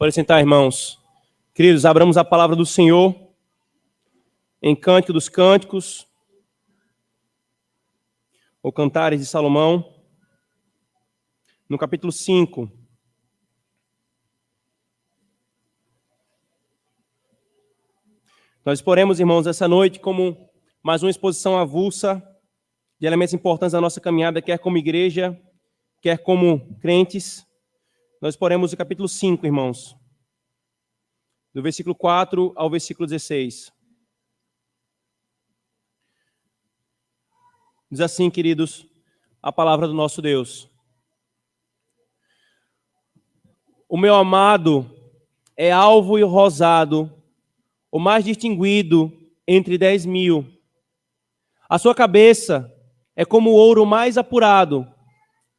Pode sentar, irmãos. Queridos, abramos a palavra do Senhor em Cântico dos Cânticos, ou Cantares de Salomão, no capítulo 5. Nós exporemos, irmãos, essa noite como mais uma exposição avulsa de elementos importantes da nossa caminhada, quer como igreja, quer como crentes. Nós exporemos o capítulo 5, irmãos, do versículo 4 ao versículo 16. Diz assim, queridos, a palavra do nosso Deus. O meu amado é alvo e rosado, o mais distinguido entre 10.000. A sua cabeça é como o ouro mais apurado.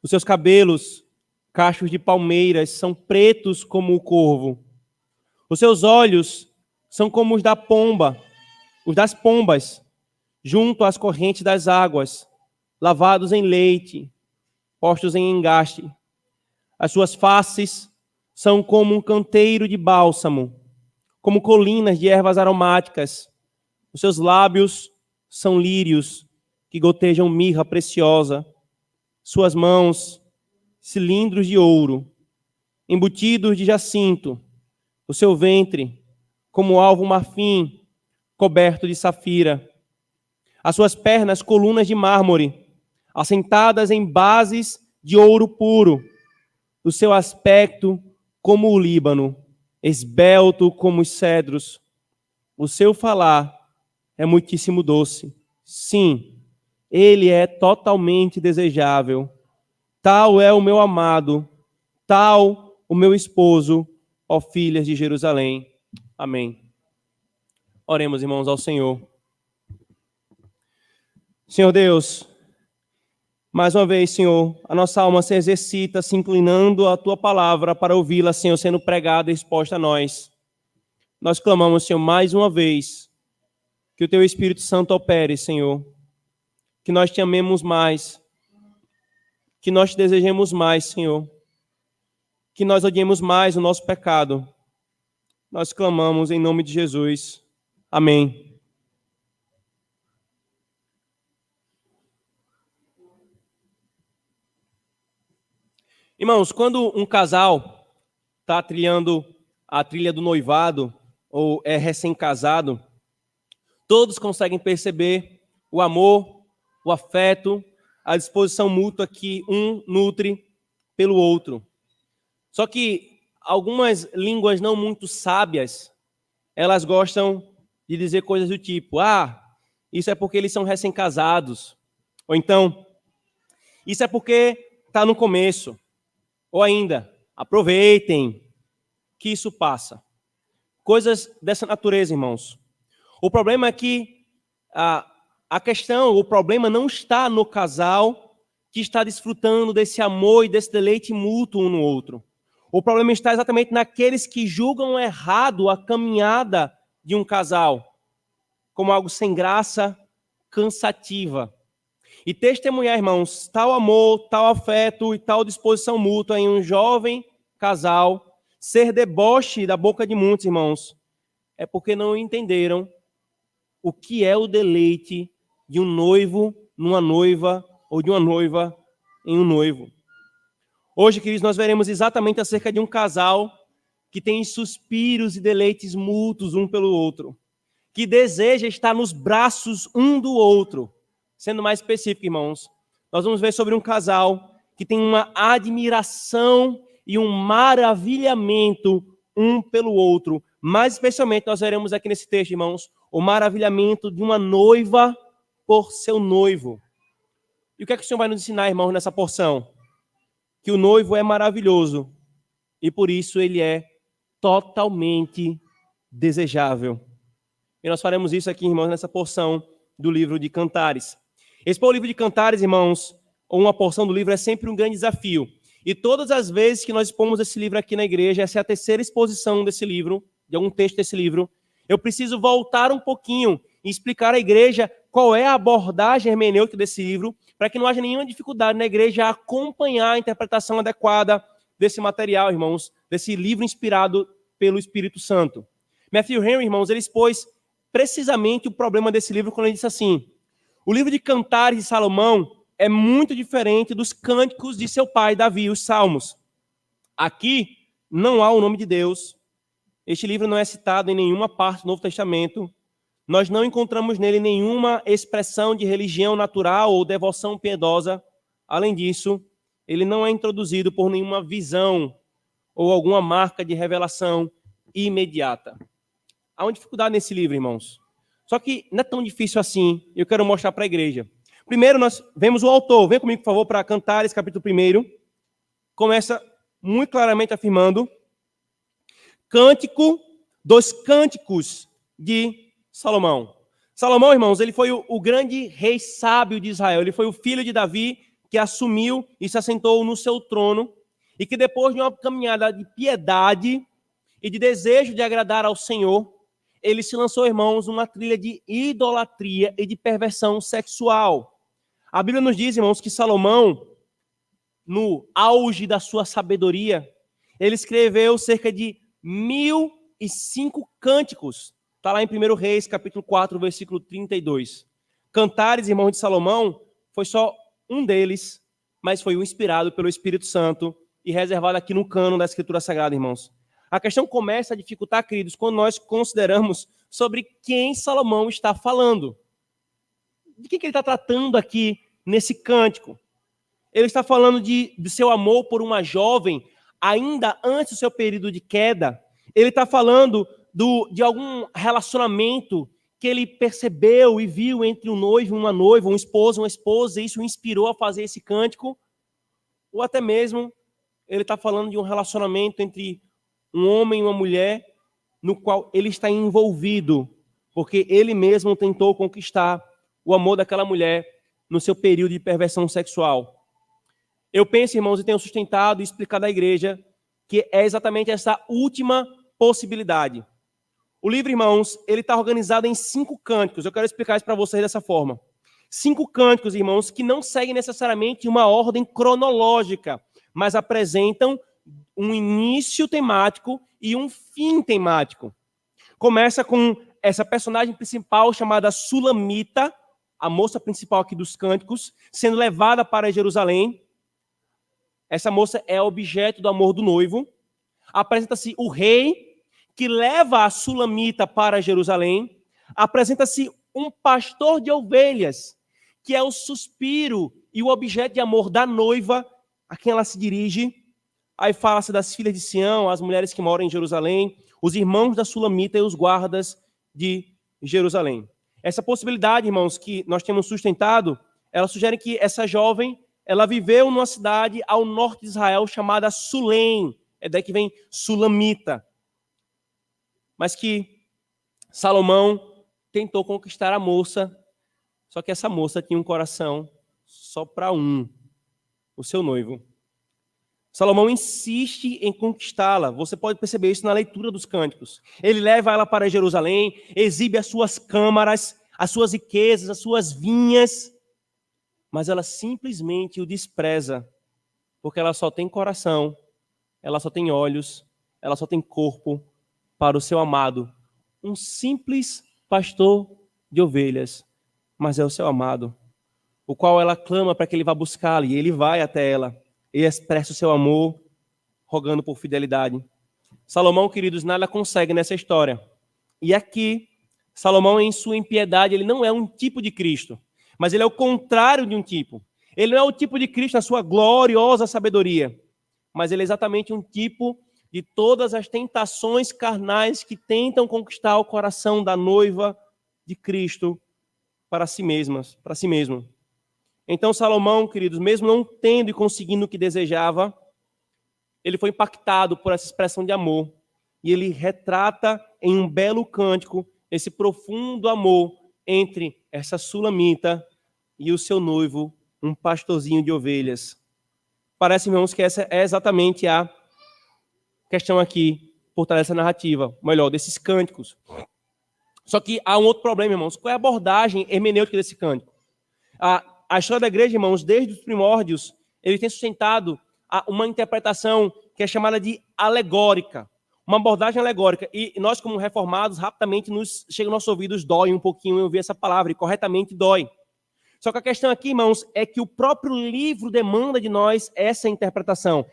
Os seus cabelos, cachos de palmeiras, são pretos como o corvo. Os seus olhos são como os das pombas, junto às correntes das águas, lavados em leite, postos em engaste. As suas faces são como um canteiro de bálsamo, como colinas de ervas aromáticas. Os seus lábios são lírios que gotejam mirra preciosa. Suas mãos, cilindros de ouro, embutidos de jacinto. O seu ventre, como alvo marfim, coberto de safira. As suas pernas, colunas de mármore, assentadas em bases de ouro puro. O seu aspecto, como o Líbano, esbelto como os cedros. O seu falar é muitíssimo doce. Sim, ele é totalmente desejável. Tal é o meu amado, tal o meu esposo, ó filhas de Jerusalém. Amém. Oremos, irmãos, ao Senhor. Senhor Deus, mais uma vez, Senhor, a nossa alma se exercita, se inclinando à Tua palavra para ouvi-la, Senhor, sendo pregada e exposta a nós. Nós clamamos, Senhor, mais uma vez, que o Teu Espírito Santo opere, Senhor, que nós te amemos mais, que nós te desejemos mais, Senhor, que nós odiemos mais o nosso pecado. Nós clamamos em nome de Jesus. Amém. Irmãos, quando um casal está trilhando a trilha do noivado ou é recém-casado, todos conseguem perceber o amor, o afeto, a disposição mútua que um nutre pelo outro. Só que algumas línguas não muito sábias, elas gostam de dizer coisas do tipo, isso é porque eles são recém-casados. Ou então, isso é porque está no começo. Ou ainda, aproveitem que isso passa. Coisas dessa natureza, irmãos. O problema é que o problema não está no casal que está desfrutando desse amor e desse deleite mútuo um no outro. O problema está exatamente naqueles que julgam errado a caminhada de um casal, como algo sem graça, cansativa. E testemunhar, irmãos, tal amor, tal afeto e tal disposição mútua em um jovem casal, ser deboche da boca de muitos, irmãos, é porque não entenderam o que é o deleite de um noivo numa noiva ou de uma noiva em um noivo. Hoje, queridos, nós veremos exatamente acerca de um casal que tem suspiros e deleites mútuos um pelo outro, que deseja estar nos braços um do outro. Sendo mais específico, irmãos, nós vamos ver sobre um casal que tem uma admiração e um maravilhamento um pelo outro. Mais especialmente, nós veremos aqui nesse texto, irmãos, o maravilhamento de uma noiva por seu noivo. E o que é que o Senhor vai nos ensinar, irmãos, nessa porção? Que o noivo é maravilhoso e por isso ele é totalmente desejável. E nós faremos isso aqui, irmãos, nessa porção do livro de Cantares. Expor o livro de Cantares, irmãos, ou uma porção do livro, é sempre um grande desafio. E todas as vezes que nós expomos esse livro aqui na igreja, essa é a terceira exposição desse livro, de algum texto desse livro, eu preciso voltar um pouquinho e explicar à igreja qual é a abordagem hermenêutica desse livro, para que não haja nenhuma dificuldade na igreja a acompanhar a interpretação adequada desse material, irmãos, desse livro inspirado pelo Espírito Santo. Matthew Henry, irmãos, ele expôs precisamente o problema desse livro quando ele disse assim: o livro de Cantares de Salomão é muito diferente dos cânticos de seu pai Davi, os Salmos. Aqui não há o nome de Deus. Este livro não é citado em nenhuma parte do Novo Testamento. Nós não encontramos nele nenhuma expressão de religião natural ou devoção piedosa. Além disso, ele não é introduzido por nenhuma visão ou alguma marca de revelação imediata. Há uma dificuldade nesse livro, irmãos. Só que não é tão difícil assim. Eu quero mostrar para a igreja. Primeiro, nós vemos o autor. Vem comigo, por favor, para Cantares, capítulo 1. Começa muito claramente afirmando: Cântico dos Cânticos de Salomão. Salomão, irmãos, ele foi o grande rei sábio de Israel. Ele foi o filho de Davi que assumiu e se assentou no seu trono, e que depois de uma caminhada de piedade e de desejo de agradar ao Senhor, ele se lançou, irmãos, numa trilha de idolatria e de perversão sexual. A Bíblia nos diz, irmãos, que Salomão, no auge da sua sabedoria, ele escreveu cerca de 1.005 cânticos. Está lá em 1 Reis, capítulo 4, versículo 32. Cantares, irmãos de Salomão, foi só um deles, mas foi o inspirado pelo Espírito Santo e reservado aqui no cânon da Escritura Sagrada, irmãos. A questão começa a dificultar, queridos, quando nós consideramos sobre quem Salomão está falando. De que ele está tratando aqui nesse cântico? Ele está falando de seu amor por uma jovem, ainda antes do seu período de queda. Ele está falando de algum relacionamento que ele percebeu e viu entre um noivo e uma noiva, um esposo e uma esposa, e isso o inspirou a fazer esse cântico. Ou até mesmo ele está falando de um relacionamento entre um homem e uma mulher, no qual ele está envolvido, porque ele mesmo tentou conquistar o amor daquela mulher no seu período de perversão sexual. Eu penso, irmãos, e tenho sustentado e explicado à igreja que é exatamente essa última possibilidade. O livro, irmãos, ele está organizado em 5 cânticos. Eu quero explicar isso para vocês dessa forma. 5 cânticos, irmãos, que não seguem necessariamente uma ordem cronológica, mas apresentam um início temático e um fim temático. Começa com essa personagem principal chamada Sulamita, a moça principal aqui dos cânticos, sendo levada para Jerusalém. Essa moça é objeto do amor do noivo. Apresenta-se o rei que leva a Sulamita para Jerusalém. Apresenta-se um pastor de ovelhas, que é o suspiro e o objeto de amor da noiva, a quem ela se dirige. Aí fala-se das filhas de Sião, as mulheres que moram em Jerusalém, os irmãos da Sulamita e os guardas de Jerusalém. Essa possibilidade, irmãos, que nós temos sustentado, ela sugere que essa jovem, ela viveu numa cidade ao norte de Israel chamada Sulém. É daí que vem Sulamita. Mas que Salomão tentou conquistar a moça, só que essa moça tinha um coração só para um, o seu noivo. Salomão insiste em conquistá-la. Você pode perceber isso na leitura dos cânticos. Ele leva ela para Jerusalém, exibe as suas câmaras, as suas riquezas, as suas vinhas, mas ela simplesmente o despreza, porque ela só tem coração, ela só tem olhos, ela só tem corpo para o seu amado. Um simples pastor de ovelhas, mas é o seu amado, o qual ela clama para que ele vá buscá-la, e ele vai até ela e expressa o seu amor, rogando por fidelidade. Salomão, queridos, nada consegue nessa história. E aqui, Salomão, em sua impiedade, ele não é um tipo de Cristo, mas ele é o contrário de um tipo. Ele não é o tipo de Cristo na sua gloriosa sabedoria, mas ele é exatamente um tipo de todas as tentações carnais que tentam conquistar o coração da noiva de Cristo para si mesmas, para si mesmo. Então Salomão, queridos, mesmo não tendo e conseguindo o que desejava, ele foi impactado por essa expressão de amor. E ele retrata em um belo cântico esse profundo amor entre essa sulamita e o seu noivo, um pastorzinho de ovelhas. Parece, irmãos, que essa é exatamente a questão aqui por trás dessa narrativa, melhor, desses cânticos. Só que há um outro problema, irmãos. Qual é a abordagem hermenêutica desse cântico? A história da igreja, irmãos, desde os primórdios, ele tem sustentado uma interpretação que que é chamada de alegórica. Uma abordagem alegórica. E nós, como reformados, rapidamente chega aos nossos ouvidos, dói um pouquinho eu ouvir essa palavra, e corretamente dói. Só que a questão aqui, irmãos, é que o próprio livro demanda de nós essa interpretação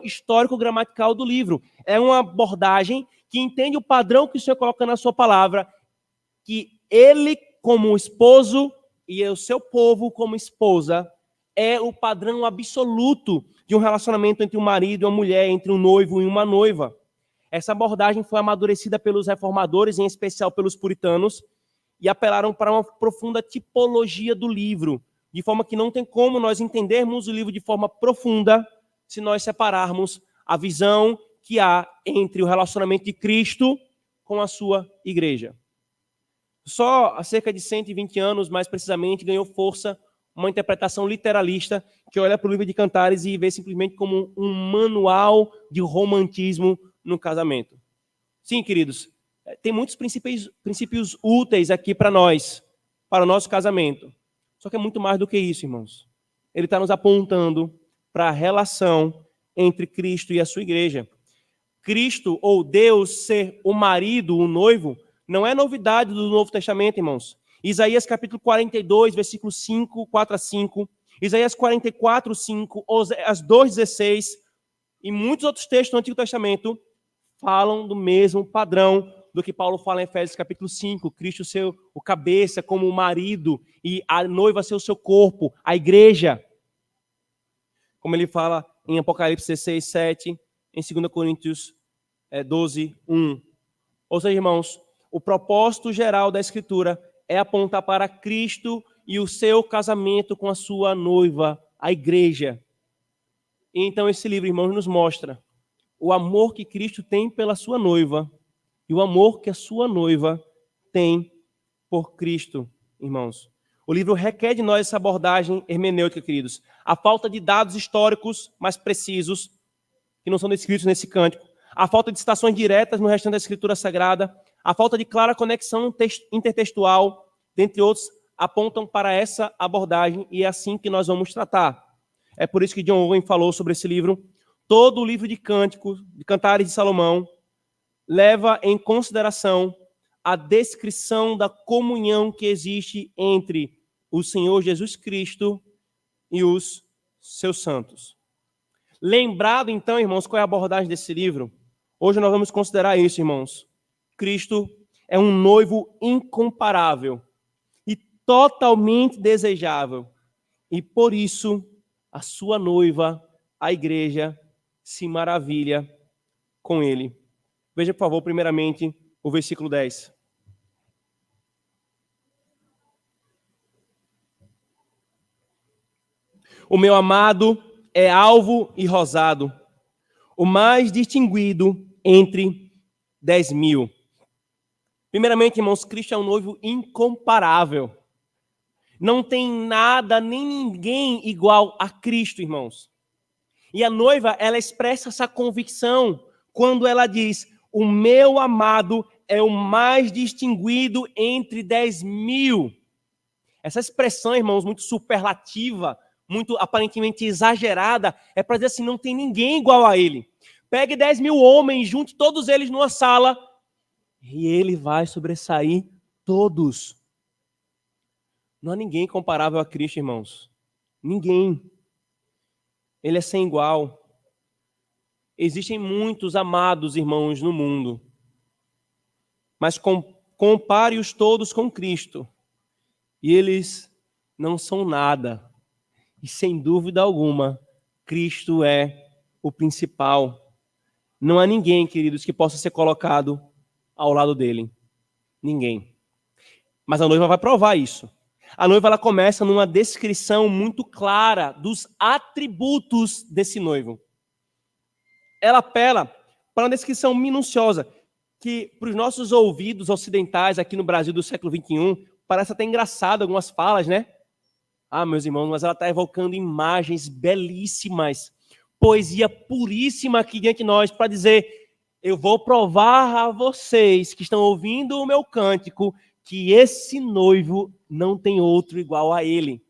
histórico-gramatical do livro. É uma abordagem que entende o padrão que o Senhor coloca na sua palavra, que ele, como esposo, e o seu povo, como esposa, é o padrão absoluto de um relacionamento entre um marido e uma mulher, entre um noivo e uma noiva. Essa abordagem foi amadurecida pelos reformadores, em especial pelos puritanos, e apelaram para uma profunda tipologia do livro, de forma que não tem como nós entendermos o livro de forma profunda se nós separarmos a visão que há entre o relacionamento de Cristo com a sua igreja. Só há cerca de 120 anos, mais precisamente, ganhou força uma interpretação literalista que olha para o livro de Cantares e vê simplesmente como um manual de romantismo no casamento. Sim, queridos, tem muitos princípios úteis aqui para nós, para o nosso casamento. Só que é muito mais do que isso, irmãos. Ele está nos apontando para a relação entre Cristo e a sua igreja. Cristo, ou Deus, ser o marido, o noivo, não é novidade do Novo Testamento, irmãos. Isaías capítulo 42, versículos 5, 4 a 5. Isaías 44, 5. Oséias 2, 16. E muitos outros textos do Antigo Testamento falam do mesmo padrão do que Paulo fala em Efésios capítulo 5, Cristo ser o cabeça como o marido e a noiva ser o seu corpo, a igreja. Como ele fala em Apocalipse 16, 7, em 2 Coríntios 12, 1. Ou seja, irmãos, o propósito geral da Escritura é apontar para Cristo e o seu casamento com a sua noiva, a igreja. E então esse livro, irmãos, nos mostra o amor que Cristo tem pela sua noiva e o amor que a sua noiva tem por Cristo, irmãos. O livro requer de nós essa abordagem hermenêutica, queridos. A falta de dados históricos mais precisos, que não são descritos nesse cântico, a falta de citações diretas no restante da Escritura Sagrada, a falta de clara conexão intertextual, dentre outros, apontam para essa abordagem e é assim que nós vamos tratar. É por isso que John Owen falou sobre esse livro. Todo o livro de cânticos, de Cantares de Salomão, leva em consideração a descrição da comunhão que existe entre o Senhor Jesus Cristo e os seus santos. Lembrado, então, irmãos, qual é a abordagem desse livro? Hoje nós vamos considerar isso, irmãos. Cristo é um noivo incomparável e totalmente desejável. E por isso, a sua noiva, a igreja, se maravilha com ele. Veja, por favor, primeiramente, o versículo 10. O meu amado é alvo e rosado, o mais distinguido entre 10.000. Primeiramente, irmãos, Cristo é um noivo incomparável. Não tem nada, nem ninguém igual a Cristo, irmãos. E a noiva, ela expressa essa convicção quando ela diz: o meu amado é o mais distinguido entre 10.000. Essa expressão, irmãos, muito superlativa, muito aparentemente exagerada, é para dizer assim, não tem ninguém igual a ele. Pegue 10.000 homens, junte todos eles numa sala, e ele vai sobressair todos. Não há ninguém comparável a Cristo, irmãos. Ninguém. Ele é sem igual. Existem muitos amados irmãos no mundo, mas compare-os todos com Cristo, e eles não são nada. E sem dúvida alguma, Cristo é o principal. Não há ninguém, queridos, que possa ser colocado ao lado dele. Ninguém. Mas a noiva vai provar isso. A noiva, ela começa numa descrição muito clara dos atributos desse noivo. Ela apela para uma descrição minuciosa, que para os nossos ouvidos ocidentais aqui no Brasil do século XXI, parece até engraçado algumas falas, né? Ah, meus irmãos, mas ela está evocando imagens belíssimas, poesia puríssima aqui diante de nós, para dizer: eu vou provar a vocês que estão ouvindo o meu cântico, que esse noivo não tem outro igual a ele.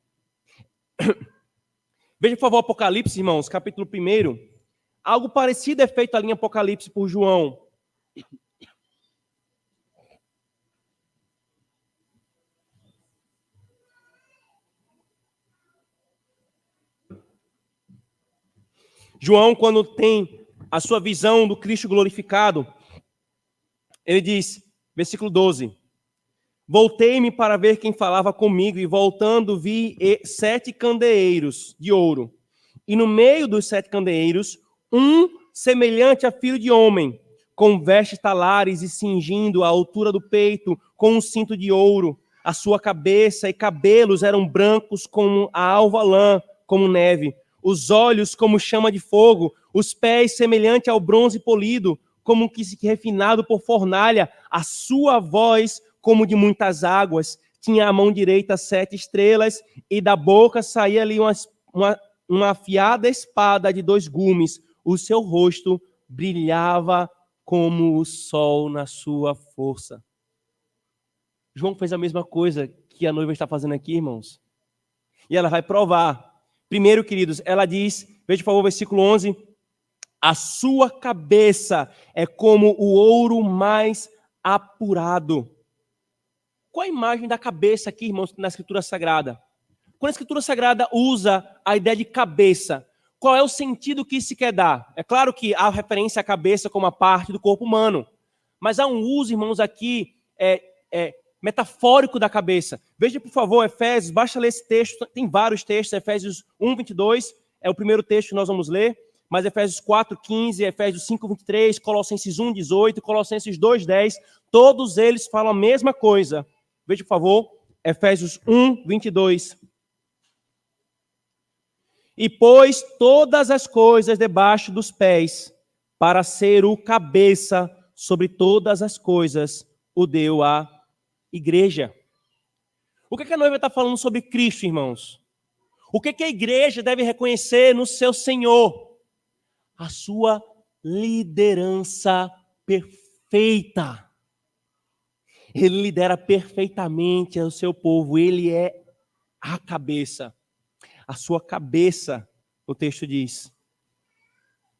Veja, por favor, Apocalipse, irmãos, capítulo 1, Algo parecido é feito ali em Apocalipse por João. João, quando tem a sua visão do Cristo glorificado, ele diz, versículo 12: voltei-me para ver quem falava comigo, e voltando vi 7 candeeiros de ouro. E no meio dos 7 candeeiros, um semelhante a filho de homem, com vestes talares e cingindo a altura do peito, com um cinto de ouro. A sua cabeça e cabelos eram brancos como a alva lã, como neve. Os olhos como chama de fogo, os pés semelhante ao bronze polido, como que refinado por fornalha, a sua voz como de muitas águas. Tinha a mão direita 7 estrelas, e da boca saía ali uma afiada espada de 2 gumes. O seu rosto brilhava como o sol na sua força. João fez a mesma coisa que a noiva está fazendo aqui, irmãos. E ela vai provar. Primeiro, queridos, ela diz, veja por favor, versículo 11, a sua cabeça é como o ouro mais apurado. Qual a imagem da cabeça aqui, irmãos, na Escritura Sagrada? Quando a Escritura Sagrada usa a ideia de cabeça, qual é o sentido que isso quer dar? É claro que há referência à cabeça como a parte do corpo humano, mas há um uso, irmãos, aqui metafórico da cabeça. Veja, por favor, Efésios, basta ler esse texto, tem vários textos, Efésios 1, 22, é o primeiro texto que nós vamos ler, mas Efésios 4, 15, Efésios 5, 23, Colossenses 1, 18, Colossenses 2, 10, todos eles falam a mesma coisa. Veja, por favor, Efésios 1, 22. E pôs todas as coisas debaixo dos pés, para ser o cabeça sobre todas as coisas, o deu à igreja. O que a noiva está falando sobre Cristo, irmãos? O que a igreja deve reconhecer no seu Senhor? A sua liderança perfeita. Ele lidera perfeitamente o seu povo, ele é a cabeça. A sua cabeça, o texto diz,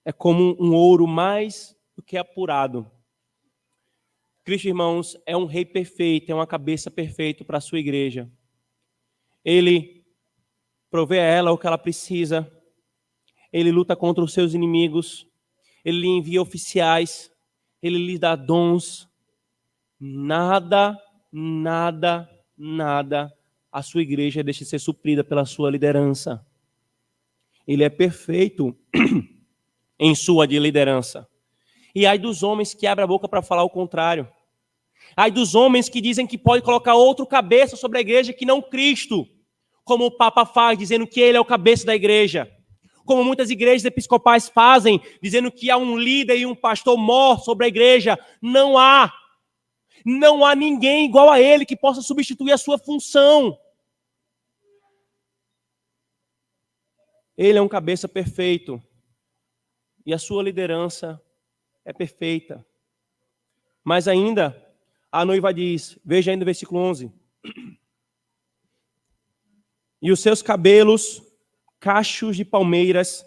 é como um ouro mais do que apurado. Cristo, irmãos, é um rei perfeito, é uma cabeça perfeita para a sua igreja. Ele provê a ela o que ela precisa. Ele luta contra os seus inimigos. Ele lhe envia oficiais. Ele lhe dá dons. Nada a sua igreja deixa de ser suprida pela sua liderança. Ele é perfeito em sua liderança. E ai dos homens que abrem a boca para falar o contrário. Ai dos homens que dizem que pode colocar outro cabeça sobre a igreja que não Cristo, como o Papa faz, dizendo que ele é o cabeça da igreja. Como muitas igrejas episcopais fazem, dizendo que há um líder e um pastor mor sobre a igreja. Não há. Não há ninguém igual a ele que possa substituir a sua função. Ele é um cabeça perfeito. E a sua liderança é perfeita. Mas ainda, a noiva diz, veja ainda o versículo 11. E os seus cabelos, cachos de palmeiras,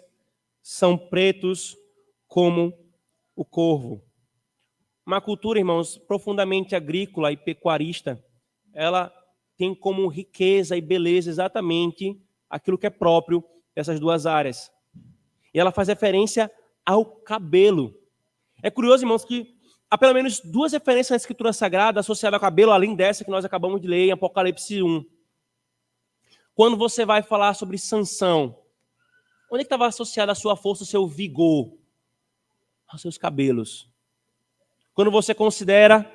são pretos como o corvo. Uma cultura, irmãos, profundamente agrícola e pecuarista, ela tem como riqueza e beleza exatamente aquilo que é próprio dessas duas áreas. E ela faz referência ao cabelo. É curioso, irmãos, que há pelo menos 2 referências na Escritura Sagrada associadas ao cabelo, além dessa que nós acabamos de ler em Apocalipse 1. Quando você vai falar sobre Sansão, onde é que estava associada a sua força, o seu vigor? Aos seus cabelos. Quando você considera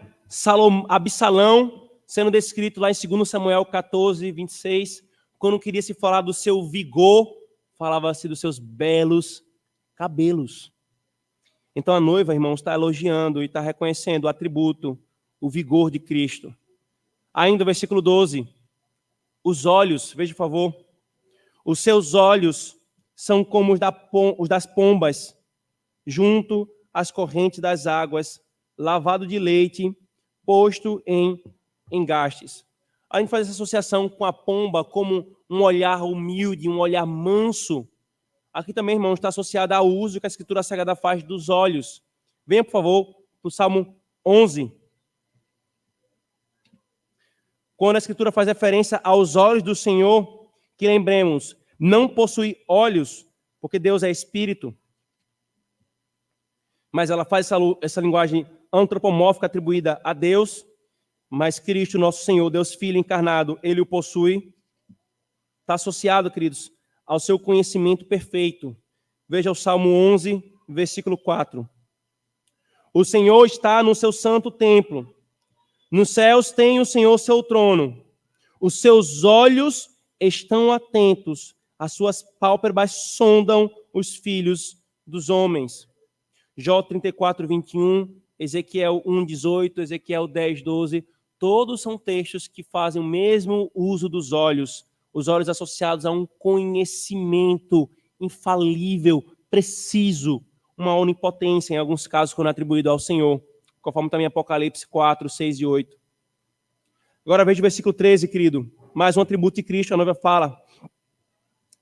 Absalão sendo descrito lá em 2 Samuel 14, 26, quando queria se falar do seu vigor, falava-se dos seus belos cabelos. Então a noiva, irmãos, está elogiando e está reconhecendo o atributo, o vigor de Cristo. Ainda o versículo 12. Os olhos, veja por favor, os seus olhos são como os das pombas, junto às correntes das águas, lavado de leite, posto em engastes. A gente faz essa associação com a pomba como um olhar humilde, um olhar manso. aqui também, irmãos, está associada ao uso que a Escritura Sagrada faz dos olhos. Venha, por favor, para o Salmo 11. Quando a Escritura faz referência aos olhos do Senhor, que lembremos, não possui olhos, porque Deus é Espírito. Mas ela faz essa linguagem antropomórfica atribuída a Deus, mas Cristo, nosso Senhor, Deus Filho encarnado, ele o possui. Está associado, queridos, ao seu conhecimento perfeito. Veja o Salmo 11, versículo 4. O Senhor está no seu santo templo. Nos céus tem o Senhor seu trono. Os seus olhos estão atentos. As suas pálpebras sondam os filhos dos homens. Jó 34, 21, Ezequiel 1, 18, Ezequiel 10, 12. Todos são textos que fazem o mesmo uso dos olhos. Os olhos associados a um conhecimento infalível, preciso, uma onipotência, em alguns casos, quando atribuído ao Senhor, conforme também Apocalipse 4, 6 e 8. Agora veja o versículo 13, querido. Mais um atributo de Cristo, a noiva fala.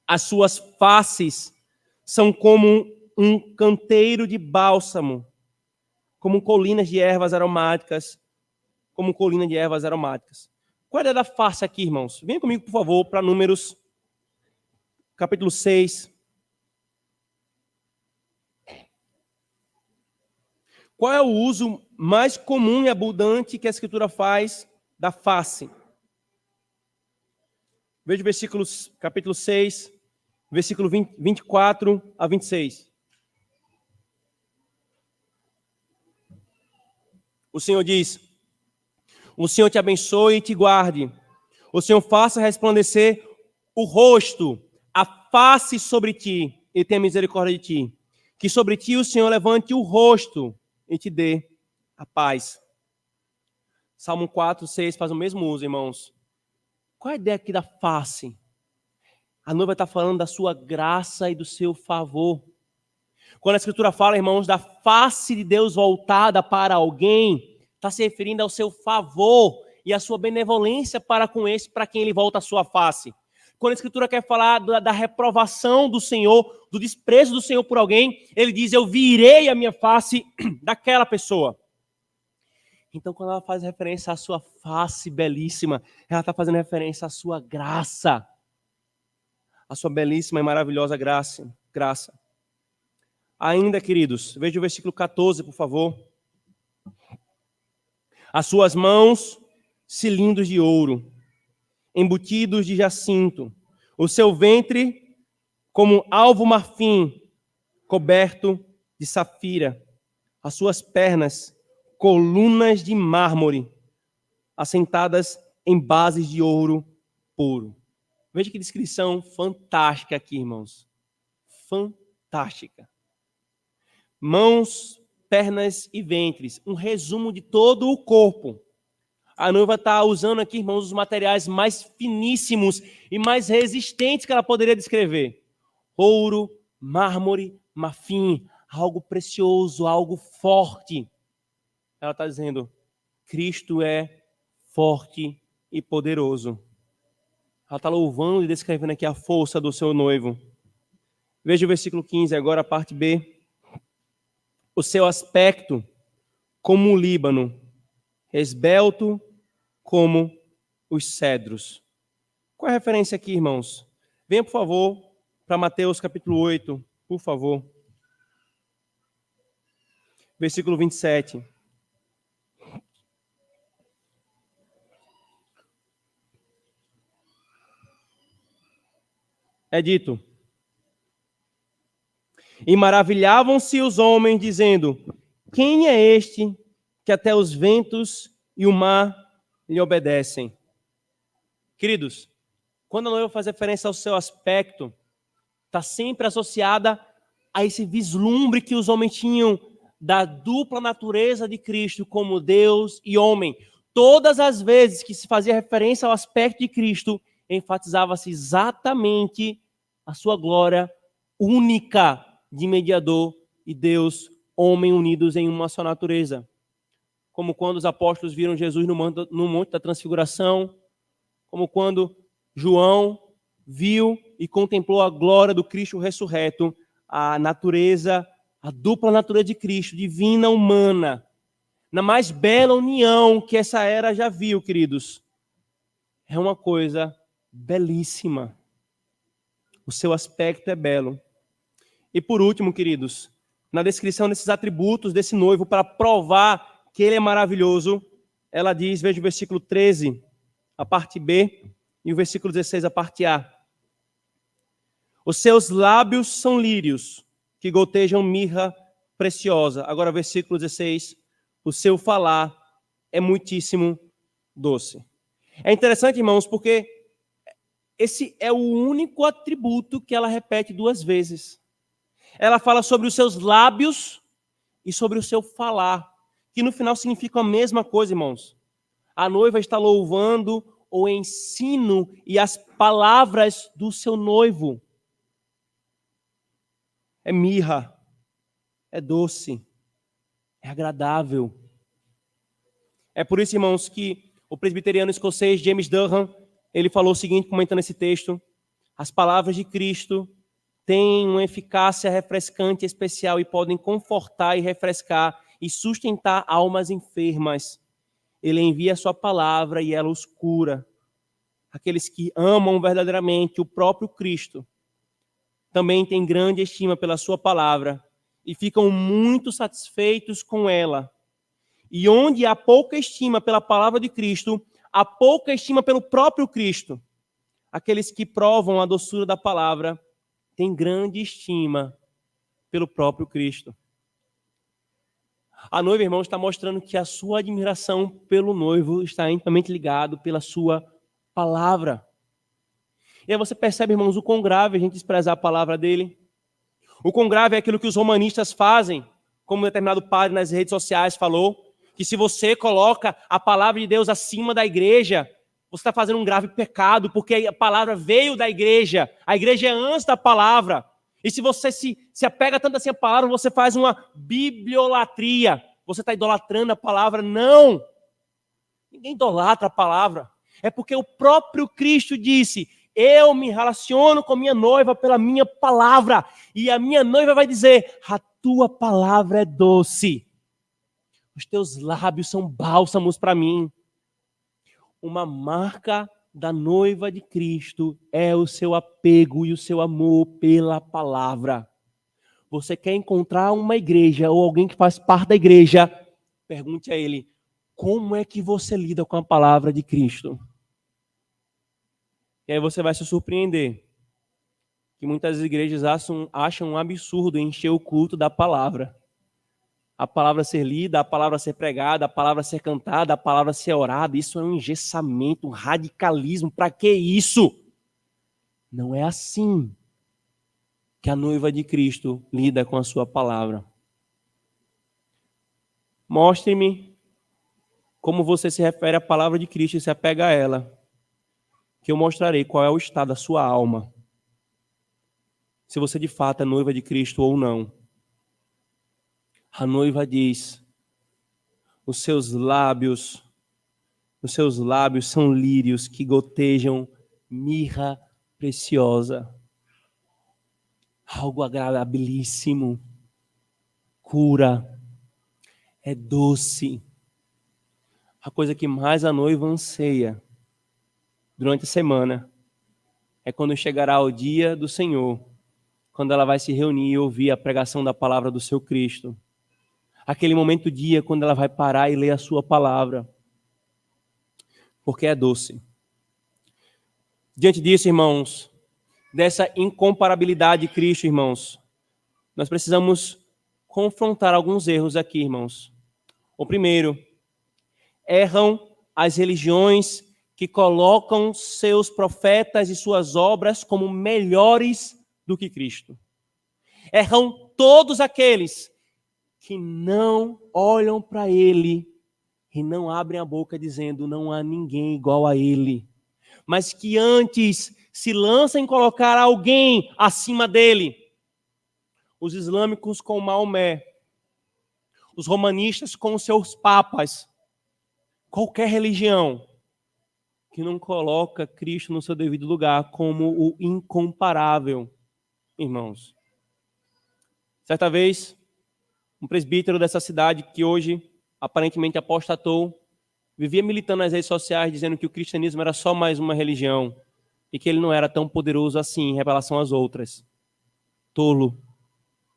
As suas faces são como um canteiro de bálsamo, como colinas de ervas aromáticas, Qual é a ideia da face aqui, irmãos? Venha comigo, por favor, para Números, capítulo 6. Qual é o uso mais comum e abundante que a Escritura faz da face? Veja o capítulo 6, versículo 24 a 26. O Senhor diz: o Senhor te abençoe e te guarde. O Senhor faça resplandecer o rosto, a face sobre ti, e tenha misericórdia de ti. Que sobre ti o Senhor levante o rosto e te dê a paz. Salmo 4, 6 faz o mesmo uso, irmãos. Qual é a ideia aqui da face? A noiva está falando da sua graça e do seu favor. Quando a Escritura fala, irmãos, da face de Deus voltada para alguém, está se referindo ao seu favor e à sua benevolência para com esse, para quem ele volta a sua face. Quando a Escritura quer falar da reprovação do Senhor, do desprezo do Senhor por alguém, ele diz: eu virei a minha face daquela pessoa. Então, quando ela faz referência à sua face belíssima, ela está fazendo referência à sua graça, à sua belíssima e maravilhosa graça. Ainda, queridos, veja o versículo 14, por favor. As suas mãos, cilindros de ouro, embutidos de jacinto. O seu ventre, como alvo marfim, coberto de safira. As suas pernas, colunas de mármore, assentadas em bases de ouro puro. Veja que descrição fantástica aqui, irmãos. Fantástica. Mãos, pernas e ventres. Um resumo de todo o corpo. A noiva está usando aqui, irmãos, os materiais mais finíssimos e mais resistentes que ela poderia descrever. Ouro, mármore, marfim, algo precioso, algo forte. Ela está dizendo, Cristo é forte e poderoso. Ela está louvando e descrevendo aqui a força do seu noivo. Veja o versículo 15, agora a parte B. O seu aspecto como o Líbano, esbelto como os cedros. Qual é a referência aqui, irmãos? Venha, por favor, para Mateus capítulo 8, por favor. Versículo 27. É dito: e maravilhavam-se os homens, dizendo: quem é este que até os ventos e o mar lhe obedecem? Queridos, quando a noiva faz referência ao seu aspecto, está sempre associada a esse vislumbre que os homens tinham da dupla natureza de Cristo como Deus e homem. Todas as vezes que se fazia referência ao aspecto de Cristo, enfatizava-se exatamente a sua glória única de mediador e Deus, homem unidos em uma só natureza. Como quando os apóstolos viram Jesus no Monte da Transfiguração, como quando João viu e contemplou a glória do Cristo ressurreto, a natureza, a dupla natureza de Cristo, divina, humana, na mais bela união que essa era já viu, queridos. É uma coisa belíssima. O seu aspecto é belo. E por último, queridos, na descrição desses atributos desse noivo, para provar que ele é maravilhoso, ela diz, veja o versículo 13, a parte B, e o versículo 16, a parte A. Os seus lábios são lírios, que gotejam mirra preciosa. Agora, versículo 16, o seu falar é muitíssimo doce. É interessante, irmãos, porque esse é o único atributo que ela repete duas vezes. Ela fala sobre os seus lábios e sobre o seu falar, que no final significam a mesma coisa, irmãos. A noiva está louvando o ensino e as palavras do seu noivo. É mirra, é doce, é agradável. É por isso, irmãos, que o presbiteriano escocês James Durham, ele falou o seguinte, comentando esse texto: as palavras de Cristo têm uma eficácia refrescante especial e podem confortar e refrescar e sustentar almas enfermas. Ele envia a sua palavra e ela os cura. Aqueles que amam verdadeiramente o próprio Cristo também têm grande estima pela sua palavra e ficam muito satisfeitos com ela. E onde há pouca estima pela palavra de Cristo, há pouca estima pelo próprio Cristo. Aqueles que provam a doçura da palavra têm grande estima pelo próprio Cristo. A noiva, irmão, está mostrando que a sua admiração pelo noivo está intimamente ligado pela sua palavra. E aí você percebe, irmãos, o quão grave a gente desprezar a palavra dele. O quão grave é aquilo que os romanistas fazem, como um determinado padre nas redes sociais falou, que se você coloca a palavra de Deus acima da igreja, você está fazendo um grave pecado, porque a palavra veio da igreja, a igreja é antes da palavra. E se você se apega tanto assim à palavra, você faz uma bibliolatria. Você está idolatrando a palavra. Não! Ninguém idolatra a palavra. É porque o próprio Cristo disse: eu me relaciono com minha noiva pela minha palavra. E a minha noiva vai dizer: a tua palavra é doce. Os teus lábios são bálsamos para mim. Uma marca da noiva de Cristo é o seu apego e o seu amor pela palavra. Você quer encontrar uma igreja ou alguém que faz parte da igreja, pergunte a ele: como é que você lida com a palavra de Cristo? E aí você vai se surpreender que muitas igrejas acham um absurdo encher o culto da palavra. A palavra ser lida, a palavra ser pregada, a palavra ser cantada, a palavra ser orada, isso é um engessamento, um radicalismo. Para que isso? Não é assim que a noiva de Cristo lida com a sua palavra. Mostre-me como você se refere à palavra de Cristo e se apega a ela, que eu mostrarei qual é o estado da sua alma. Se você de fato é noiva de Cristo ou não. A noiva diz: os seus lábios são lírios que gotejam mirra preciosa. Algo agradabilíssimo. Cura. É doce. A coisa que mais a noiva anseia durante a semana é quando chegará o dia do Senhor, quando ela vai se reunir e ouvir a pregação da palavra do seu Cristo. Aquele momento do dia quando ela vai parar e ler a sua palavra. Porque é doce. Diante disso, irmãos, dessa incomparabilidade de Cristo, irmãos, nós precisamos confrontar alguns erros aqui, irmãos. O primeiro, erram as religiões que colocam seus profetas e suas obras como melhores do que Cristo. Erram todos aqueles que não olham para ele e não abrem a boca dizendo: não há ninguém igual a ele. Mas que antes se lançam em colocar alguém acima dele. Os islâmicos com Maomé, os romanistas com os seus papas, qualquer religião que não coloca Cristo no seu devido lugar como o incomparável, irmãos. Certa vez, um presbítero dessa cidade, que hoje aparentemente apostatou, vivia militando nas redes sociais, dizendo que o cristianismo era só mais uma religião e que ele não era tão poderoso assim em relação às outras. Tolo,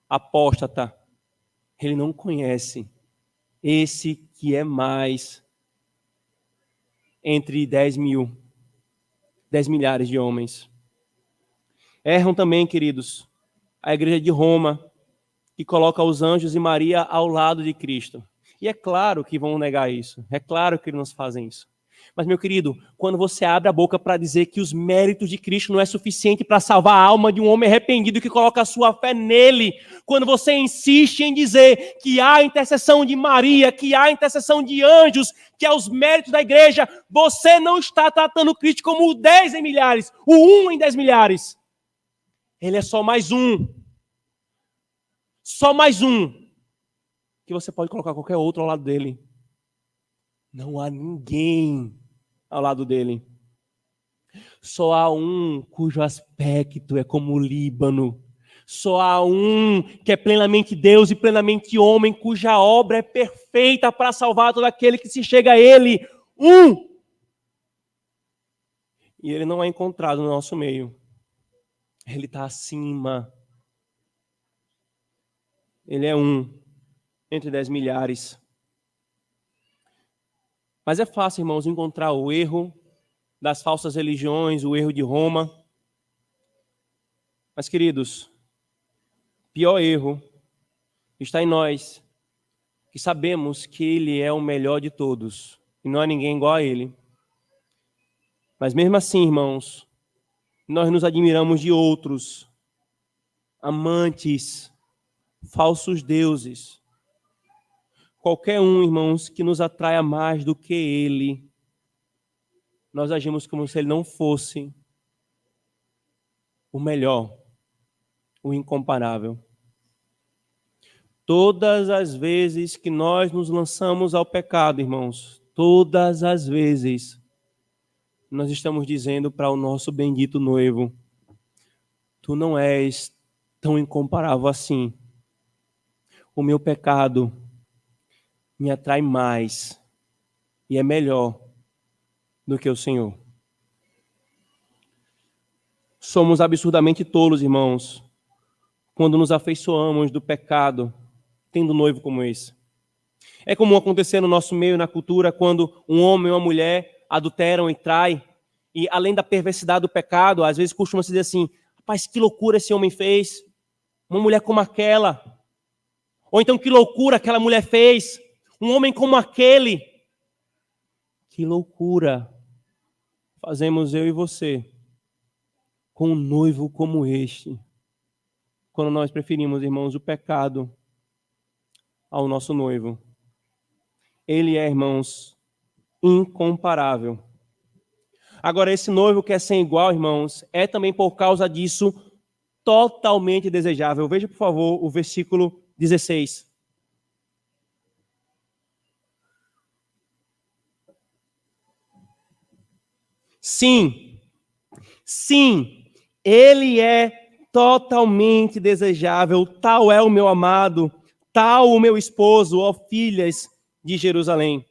apóstata, ele não conhece esse que é mais entre 10 milhares de homens. Erram também, queridos, a igreja de Roma, que coloca os anjos e Maria ao lado de Cristo. E é claro que vão negar isso. É claro que eles não fazem isso. Mas, meu querido, quando você abre a boca para dizer que os méritos de Cristo não é suficiente para salvar a alma de um homem arrependido que coloca a sua fé nele, quando você insiste em dizer que há intercessão de Maria, que há intercessão de anjos, que há os méritos da igreja, você não está tratando Cristo como o 10 em milhares, o 1 em 10 milhares. Ele é só mais um. Só mais um. Que você pode colocar qualquer outro ao lado dele. Não há ninguém ao lado dele. Só há um cujo aspecto é como o Líbano. Só há um que é plenamente Deus e plenamente homem, cuja obra é perfeita para salvar todo aquele que se chega a ele. Um! E ele não é encontrado no nosso meio. Ele está acima. Ele é um entre 10 milhares. Mas é fácil, irmãos, encontrar o erro das falsas religiões, o erro de Roma. Mas, queridos, pior erro está em nós, que sabemos que Ele é o melhor de todos, e não há ninguém igual a Ele. Mas mesmo assim, irmãos, nós nos admiramos de outros, amantes, falsos deuses. Qualquer um, irmãos, que nos atraia mais do que Ele, nós agimos como se Ele não fosse o melhor, o incomparável. Todas as vezes que nós nos lançamos ao pecado, irmãos, todas as vezes, nós estamos dizendo para o nosso bendito noivo: tu não és tão incomparável assim. O meu pecado me atrai mais e é melhor do que o Senhor. Somos absurdamente tolos, irmãos, quando nos afeiçoamos do pecado, tendo um noivo como esse. É comum acontecer no nosso meio, na cultura, quando um homem ou uma mulher adulteram e traem, e além da perversidade do pecado, às vezes costuma-se dizer assim: rapaz, que loucura esse homem fez, uma mulher como aquela. Ou então, que loucura aquela mulher fez, um homem como aquele. Que loucura fazemos eu e você com um noivo como este, quando nós preferimos, irmãos, o pecado ao nosso noivo. Ele é, irmãos, incomparável. Agora, esse noivo que é sem igual, irmãos, é também por causa disso totalmente desejável. Veja, por favor, o versículo 16. Sim, ele é totalmente desejável, tal é o meu amado, tal o meu esposo, ó filhas de Jerusalém.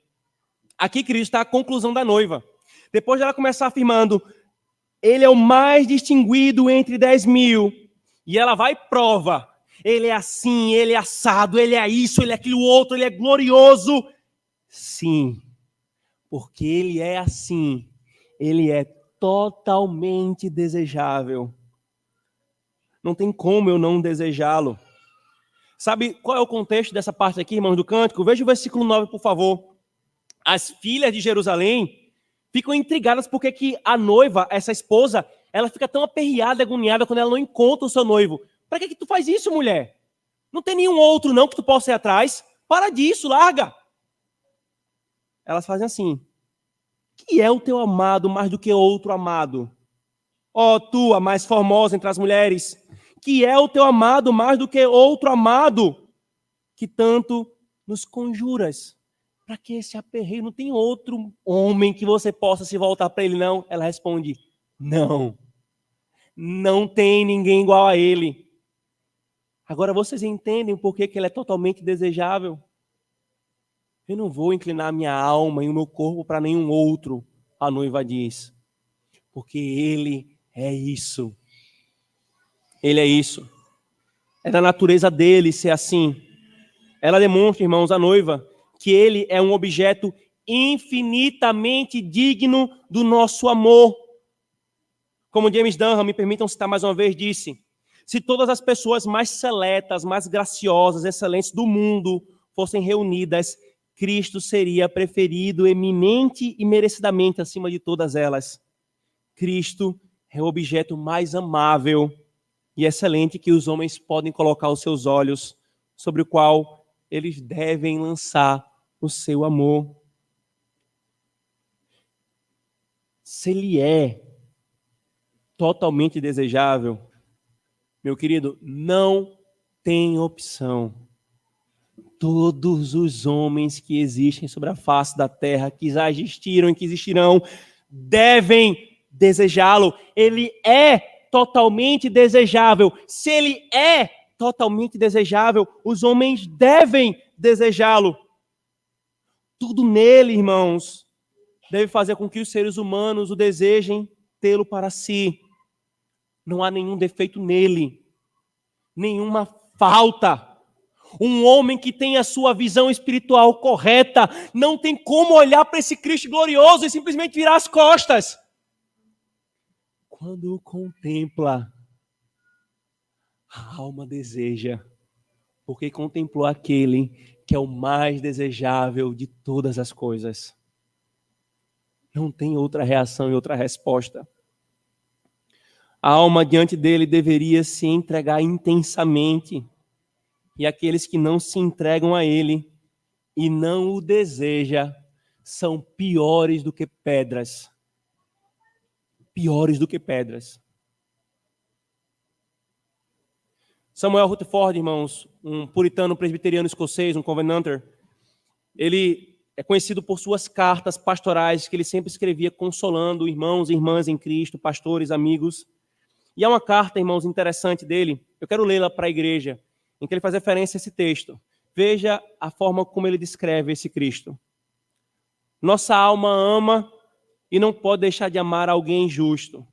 Aqui Cristo está a conclusão da noiva. Depois dela começar afirmando: ele é o mais distinguido entre 10 mil. E ela vai e prova: ele é assim, ele é assado, ele é isso, ele é aquilo outro, ele é glorioso. Sim, porque ele é assim, ele é totalmente desejável. Não tem como eu não desejá-lo. Sabe qual é o contexto dessa parte aqui, irmãos, do cântico? Veja o versículo 9, por favor. As filhas de Jerusalém ficam intrigadas porque que a noiva, essa esposa, ela fica tão aperreada, agoniada quando ela não encontra o seu noivo. Para que tu faz isso, mulher? Não tem nenhum outro não que tu possa ir atrás? Para disso, larga. Elas fazem assim: que é o teu amado mais do que outro amado? Ó tu, a mais formosa entre as mulheres, que é o teu amado mais do que outro amado, que tanto nos conjuras? Para que esse aperreio? Não tem outro homem que você possa se voltar para ele, não? Ela responde, não. Não tem ninguém igual a ele. Agora vocês entendem o porquê que ele é totalmente desejável? Eu não vou inclinar minha alma e o meu corpo para nenhum outro, a noiva diz. Porque ele é isso. Ele é isso. É da natureza dele ser assim. Ela demonstra, irmãos, a noiva, que ele é um objeto infinitamente digno do nosso amor. Como James Dunham, me permitam citar mais uma vez, disse: se todas as pessoas mais seletas, mais graciosas, excelentes do mundo fossem reunidas, Cristo seria preferido eminente e merecidamente acima de todas elas. Cristo é o objeto mais amável e excelente que os homens podem colocar os seus olhos, sobre o qual eles devem lançar o seu amor. Se ele é totalmente desejável, meu querido, não tem opção. Todos os homens que existem sobre a face da terra, que já existiram e que existirão, devem desejá-lo. Ele é totalmente desejável. Se ele é totalmente desejável, os homens devem desejá-lo. Tudo nele, irmãos, deve fazer com que os seres humanos o desejem tê-lo para si. Não há nenhum defeito nele, nenhuma falta. Um homem que tem a sua visão espiritual correta não tem como olhar para esse Cristo glorioso e simplesmente virar as costas. Quando o contempla, a alma deseja, porque contemplou aquele que é o mais desejável de todas as coisas. Não tem outra reação e outra resposta. A alma diante dele deveria se entregar intensamente. E aqueles que não se entregam a ele e não o desejam são piores do que pedras. Piores do que pedras. Samuel Rutherford, irmãos, um puritano presbiteriano escocês, um covenanter, ele é conhecido por suas cartas pastorais que ele sempre escrevia consolando irmãos e irmãs em Cristo, pastores, amigos. E há uma carta, irmãos, interessante dele, eu quero lê-la para a igreja, em que ele faz referência a esse texto. Veja a forma como ele descreve esse Cristo. Nossa alma ama e não pode deixar de amar alguém justo.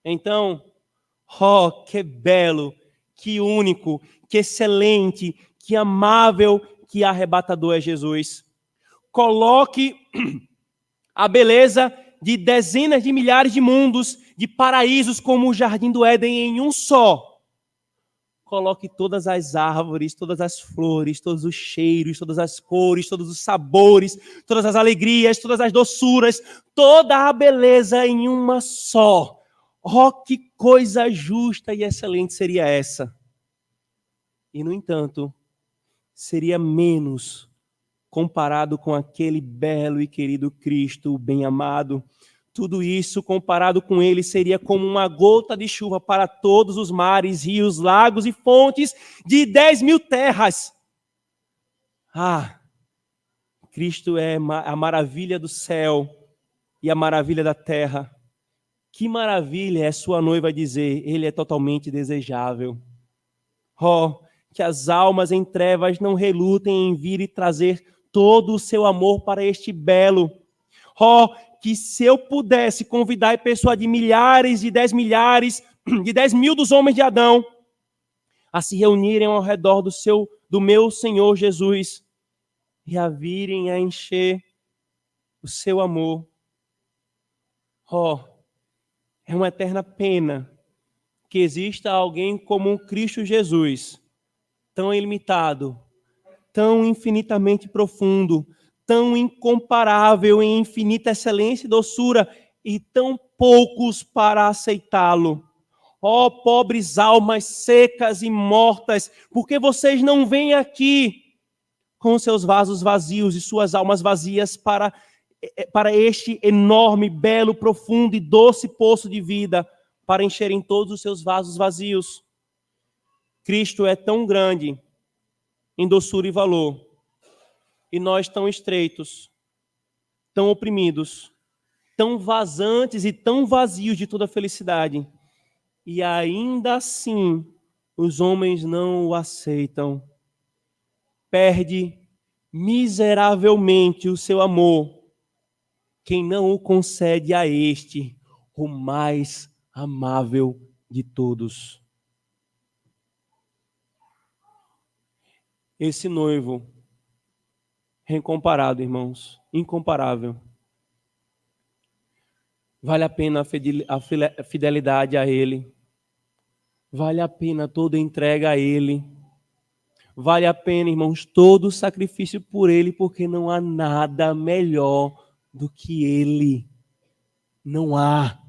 Então, que belo, que único, que excelente, que amável, que arrebatador é Jesus. Coloque a beleza de dezenas de milhares de mundos, de paraísos como o Jardim do Éden em um só. Coloque todas as árvores, todas as flores, todos os cheiros, todas as cores, todos os sabores, todas as alegrias, todas as doçuras, toda a beleza em uma só. Que coisa justa e excelente seria essa. E, no entanto, seria menos comparado com aquele belo e querido Cristo, o bem-amado. Tudo isso, comparado com ele, seria como uma gota de chuva para todos os mares, rios, lagos e fontes de 10.000 terras. Cristo é a maravilha do céu e a maravilha da terra. Que maravilha é sua noiva dizer, ele é totalmente desejável. Que as almas em trevas não relutem em vir e trazer todo o seu amor para este belo. Que se eu pudesse convidar e persuadir milhares e 10 milhares, de 10.000 dos homens de Adão, a se reunirem ao redor do meu Senhor Jesus e a virem a encher o seu amor. É uma eterna pena que exista alguém como o Cristo Jesus, tão ilimitado, tão infinitamente profundo, tão incomparável em infinita excelência e doçura, e tão poucos para aceitá-lo. Pobres almas secas e mortas, porque vocês não vêm aqui com seus vasos vazios e suas almas vazias para este enorme, belo, profundo e doce poço de vida, para encherem todos os seus vasos vazios. Cristo é tão grande em doçura e valor, E nós tão estreitos, tão oprimidos, tão vazantes e tão vazios de toda felicidade. E ainda assim, os homens não o aceitam. Perde miseravelmente o seu amor quem não o concede a este, o mais amável de todos. Esse noivo, incomparado, irmãos, incomparável. Vale a pena a fidelidade a Ele. Vale a pena toda entrega a Ele. Vale a pena, irmãos, todo o sacrifício por Ele, porque não há nada melhor do que Ele. Não há.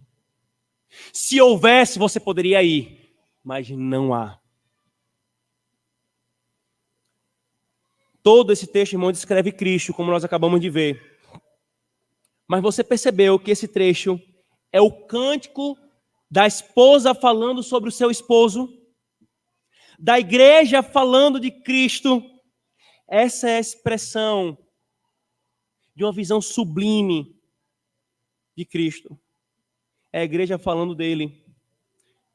Se houvesse, você poderia ir, mas não há. Todo esse texto, irmão, descreve Cristo, como nós acabamos de ver. Mas você percebeu que esse trecho é o cântico da esposa falando sobre o seu esposo, da igreja falando de Cristo. Essa é a expressão de uma visão sublime de Cristo. É a igreja falando dele.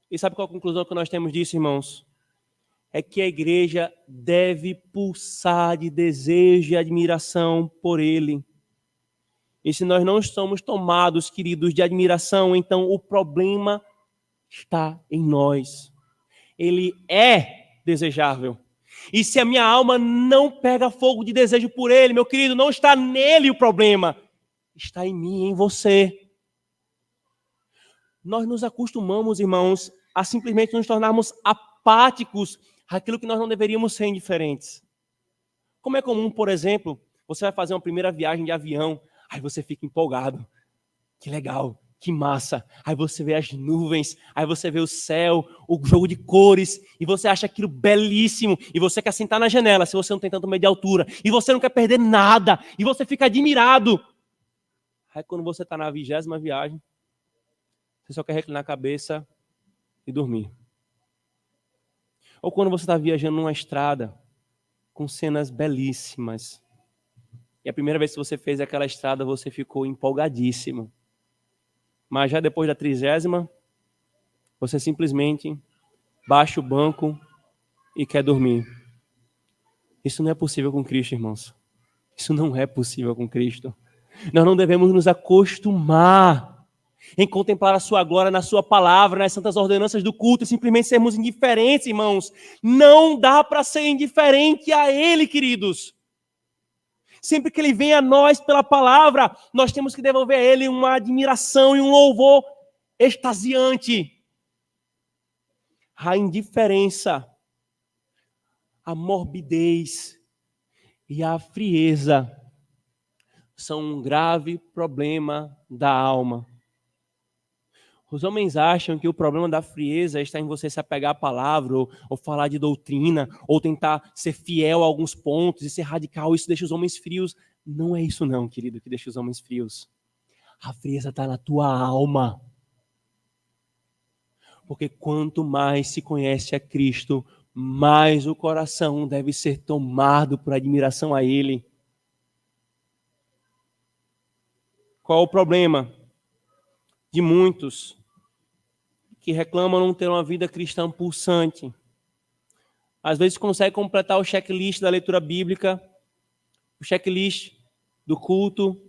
E sabe qual a conclusão que nós temos disso, irmãos? É que a igreja deve pulsar de desejo e admiração por ele. E se nós não estamos tomados, queridos, de admiração, então o problema está em nós. Ele é desejável. E se a minha alma não pega fogo de desejo por ele, meu querido, não está nele o problema. Está em mim, em você. Nós nos acostumamos, irmãos, a simplesmente nos tornarmos apáticos àquilo que nós não deveríamos ser indiferentes. Como é comum, por exemplo, você vai fazer uma primeira viagem de avião, aí você fica empolgado. Que legal, que massa. Aí você vê as nuvens, aí você vê o céu, o jogo de cores, e você acha aquilo belíssimo, e você quer sentar na janela, se você não tem tanto medo de altura, e você não quer perder nada, e você fica admirado. Aí quando você está na 20ª viagem, você só quer reclinar a cabeça e dormir. Ou quando você está viajando numa estrada com cenas belíssimas, e a primeira vez que você fez aquela estrada, você ficou empolgadíssimo. Mas já depois da 30ª, você simplesmente baixa o banco e quer dormir. Isso não é possível com Cristo, irmãos. Isso não é possível com Cristo. Nós não devemos nos acostumar em contemplar a sua glória na sua palavra, nas santas ordenanças do culto e simplesmente sermos indiferentes, irmãos. Não dá para ser indiferente a Ele, queridos. Sempre que Ele vem a nós pela palavra, nós temos que devolver a Ele uma admiração e um louvor extasiante. A indiferença, a morbidez e a frieza são um grave problema da alma. Os homens acham que o problema da frieza está em você se apegar à palavra, ou falar de doutrina, ou tentar ser fiel a alguns pontos e ser radical. Isso deixa os homens frios. Não é isso não, querido, que deixa os homens frios. A frieza está na tua alma. Porque quanto mais se conhece a Cristo, mais o coração deve ser tomado por admiração a Ele. Qual o problema de muitos que reclamam não ter uma vida cristã pulsante? Às vezes consegue completar o checklist da leitura bíblica, o checklist do culto,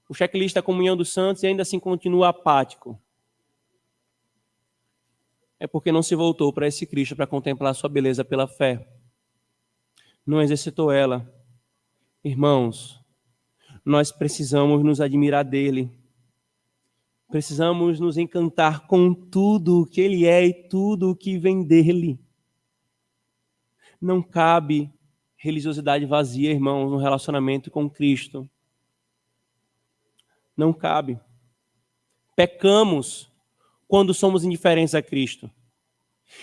o checklist da comunhão dos santos e ainda assim continua apático. É porque não se voltou para esse Cristo para contemplar a sua beleza pela fé. Não exercitou ela. Irmãos, nós precisamos nos admirar dele. Precisamos nos encantar com tudo o que ele é e tudo o que vem dele. Não cabe religiosidade vazia, irmãos, no relacionamento com Cristo. Não cabe. Pecamos quando somos indiferentes a Cristo.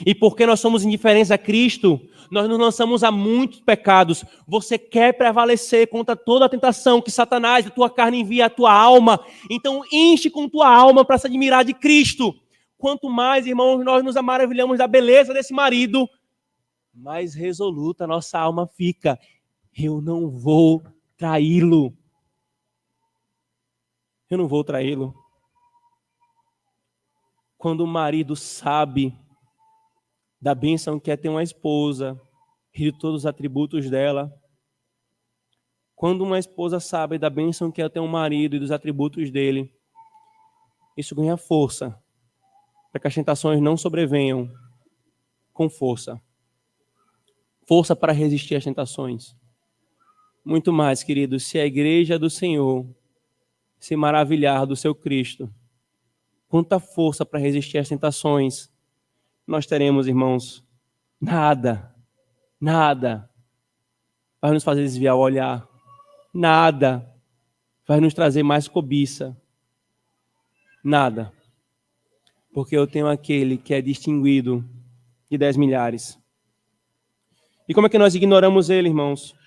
E porque nós somos indiferentes a Cristo, nós nos lançamos a muitos pecados. Você quer prevalecer contra toda a tentação que Satanás, a tua carne, envia à tua alma. Então enche com tua alma para se admirar de Cristo. Quanto mais, irmãos, nós nos maravilhamos da beleza desse marido, mais resoluta a nossa alma fica. Eu não vou traí-lo. Eu não vou traí-lo. Quando o marido sabe da bênção que é ter uma esposa e de todos os atributos dela, quando uma esposa sabe da bênção que é ter um marido e dos atributos dele, isso ganha força para que as tentações não sobrevenham com força. Força para resistir às tentações. Muito mais, queridos, se a igreja do Senhor se maravilhar do seu Cristo, quanta força para resistir às tentações nós teremos, irmãos. Nada vai nos fazer desviar o olhar. Nada vai nos trazer mais cobiça. Nada. Porque eu tenho aquele que é distinguido de 10 milhares. E como é que nós ignoramos ele, irmãos?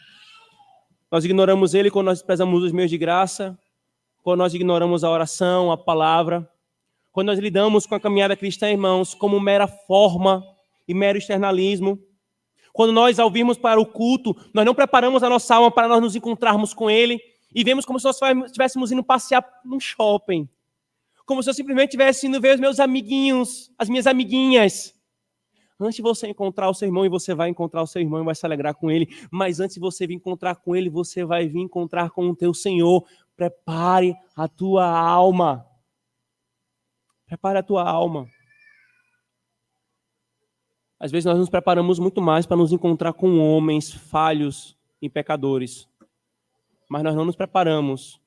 Nós ignoramos ele quando nós desprezamos os meios de graça, quando nós ignoramos a oração, a palavra, quando nós lidamos com a caminhada cristã, irmãos, como mera forma e mero externalismo. Quando nós, ao virmos para o culto, nós não preparamos a nossa alma para nós nos encontrarmos com ele e vemos como se nós estivéssemos indo passear num shopping. Como se eu simplesmente estivesse indo ver os meus amiguinhos, as minhas amiguinhas. Antes de você encontrar o seu irmão, e você vai encontrar o seu irmão e vai se alegrar com ele, mas antes de você vir encontrar com ele, você vai vir encontrar com o teu Senhor. Prepare a tua alma. Prepare a tua alma. Às vezes nós nos preparamos muito mais para nos encontrar com homens falhos e pecadores. Mas nós não nos preparamos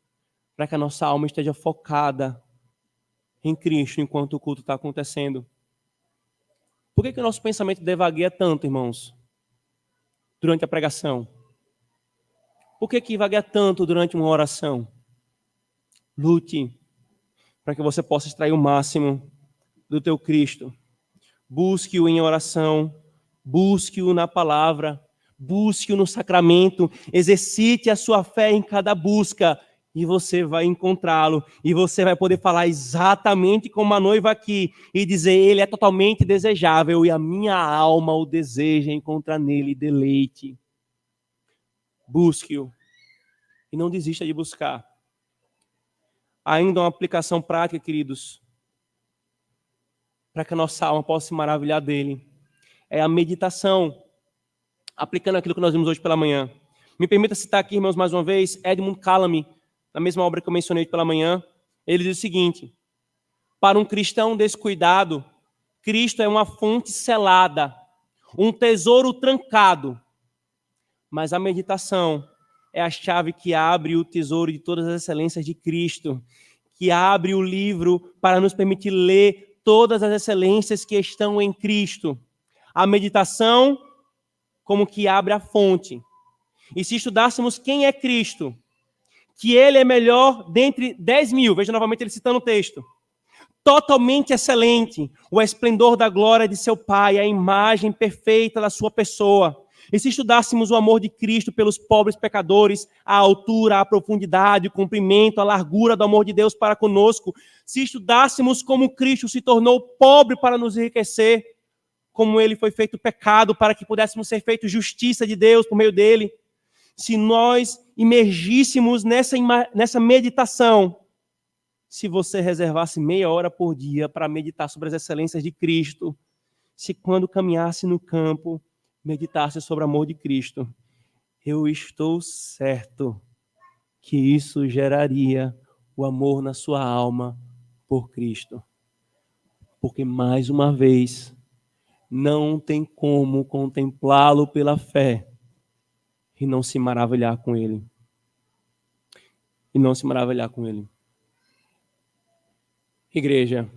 para que a nossa alma esteja focada em Cristo enquanto o culto está acontecendo. Por que o nosso pensamento devagueia tanto, irmãos, durante a pregação? Por que vagueia tanto durante uma oração? Lute para que você possa extrair o máximo do teu Cristo. Busque-o em oração, busque-o na palavra, busque-o no sacramento, exercite a sua fé em cada busca e você vai encontrá-lo e você vai poder falar exatamente como a noiva aqui e dizer, ele é totalmente desejável e a minha alma o deseja, encontrar nele deleite. Busque-o e não desista de buscar. Ainda uma aplicação prática, queridos, para que a nossa alma possa se maravilhar dele, é a meditação, aplicando aquilo que nós vimos hoje pela manhã. Me permita citar aqui, irmãos, mais uma vez, Edmund Callamy, na mesma obra que eu mencionei pela manhã. Ele diz o seguinte: para um cristão descuidado, Cristo é uma fonte selada, um tesouro trancado, mas a meditação é a chave que abre o tesouro de todas as excelências de Cristo, que abre o livro para nos permitir ler todas as excelências que estão em Cristo. A meditação como que abre a fonte. E se estudássemos quem é Cristo, que ele é melhor dentre 10 mil, veja novamente ele citando o texto, totalmente excelente, o esplendor da glória de seu Pai, a imagem perfeita da sua pessoa. E se estudássemos o amor de Cristo pelos pobres pecadores, a altura, a profundidade, o comprimento, a largura do amor de Deus para conosco, se estudássemos como Cristo se tornou pobre para nos enriquecer, como ele foi feito pecado para que pudéssemos ser feitos justiça de Deus por meio dele, se nós imergíssemos nessa meditação, se você reservasse meia hora por dia para meditar sobre as excelências de Cristo, se quando caminhasse no campo, meditasse sobre o amor de Cristo, eu estou certo que isso geraria o amor na sua alma por Cristo. Porque, mais uma vez, não tem como contemplá-lo pela fé e não se maravilhar com ele. E não se maravilhar com ele. Igreja,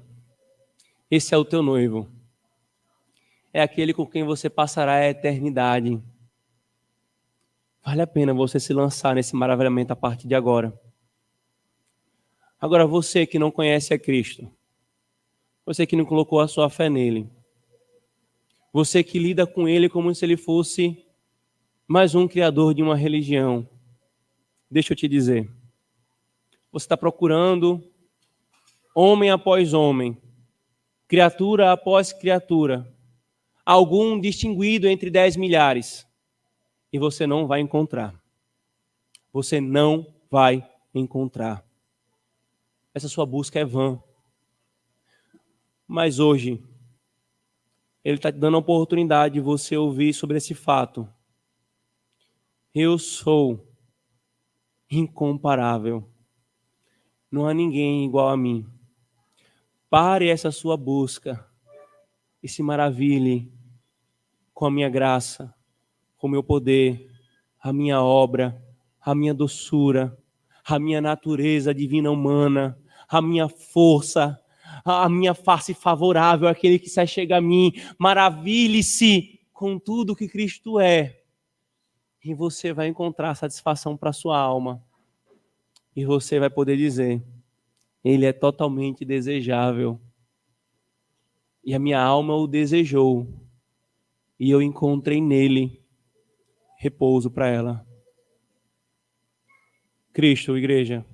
esse é o teu noivo. É aquele com quem você passará a eternidade. Vale a pena você se lançar nesse maravilhamento a partir de agora. Agora, você que não conhece a Cristo, você que não colocou a sua fé nele, você que lida com ele como se ele fosse mais um criador de uma religião, deixa eu te dizer, você está procurando homem após homem, criatura após criatura, algum distinguido entre 10 milhares, e você não vai encontrar. você não vai encontrar. Essa sua busca é vã. Mas hoje, Ele está te dando a oportunidade de você ouvir sobre esse fato. Eu sou incomparável. Não há ninguém igual a mim. Pare essa sua busca e se maravilhe com a minha graça, com o meu poder, a minha obra, a minha doçura, a minha natureza divina humana, a minha força, a minha face favorável, aquele que se chega a mim. Maravilhe-se com tudo que Cristo é. E você vai encontrar satisfação para a sua alma. E você vai poder dizer: Ele é totalmente desejável. E a minha alma o desejou. E eu encontrei nele repouso para ela. Cristo, igreja,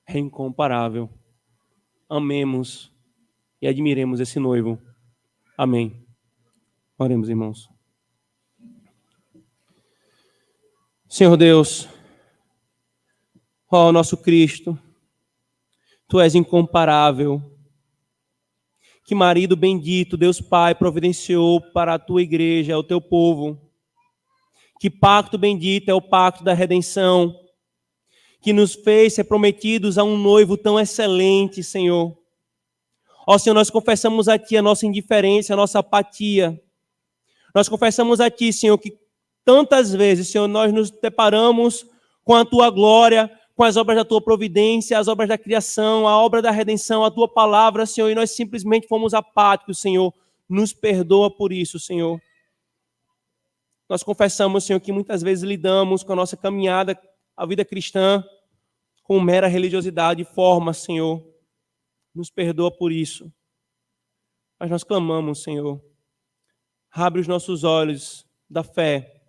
é incomparável. Amemos e admiremos esse noivo. Amém. Oremos, irmãos. Senhor Deus, ó nosso Cristo, Tu és incomparável. Que marido bendito Deus Pai providenciou para a Tua igreja, o Teu povo. Que pacto bendito é o pacto da redenção, que nos fez ser prometidos a um noivo tão excelente, Senhor. Ó Senhor, nós confessamos a Ti a nossa indiferença, a nossa apatia. Nós confessamos a Ti, Senhor, que tantas vezes, Senhor, nós nos deparamos com a Tua glória, com as obras da Tua providência, as obras da criação, a obra da redenção, a Tua palavra, Senhor, e nós simplesmente fomos apáticos, Senhor. Nos perdoa por isso, Senhor. Nós confessamos, Senhor, que muitas vezes lidamos com a nossa caminhada, a vida cristã, com mera religiosidade e forma, Senhor. Nos perdoa por isso. Mas nós clamamos, Senhor. Abre os nossos olhos da fé,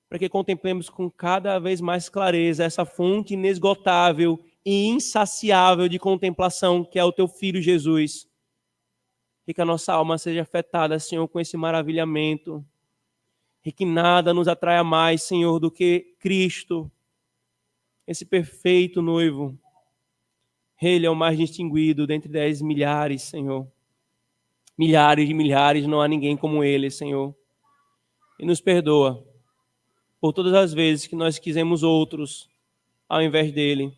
para que contemplemos com cada vez mais clareza essa fonte inesgotável e insaciável de contemplação que é o Teu Filho Jesus. E que a nossa alma seja afetada, Senhor, com esse maravilhamento. E que nada nos atraia mais, Senhor, do que Cristo, esse perfeito noivo. Ele é o mais distinguido dentre 10 milhares, Senhor. Milhares de milhares, não há ninguém como Ele, Senhor. E nos perdoa por todas as vezes que nós quisemos outros ao invés dele.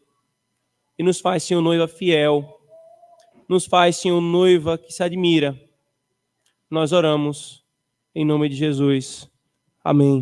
E nos faz, Senhor, noiva fiel. Nos faz, Senhor, noiva que se admira. Nós oramos em nome de Jesus. Amém.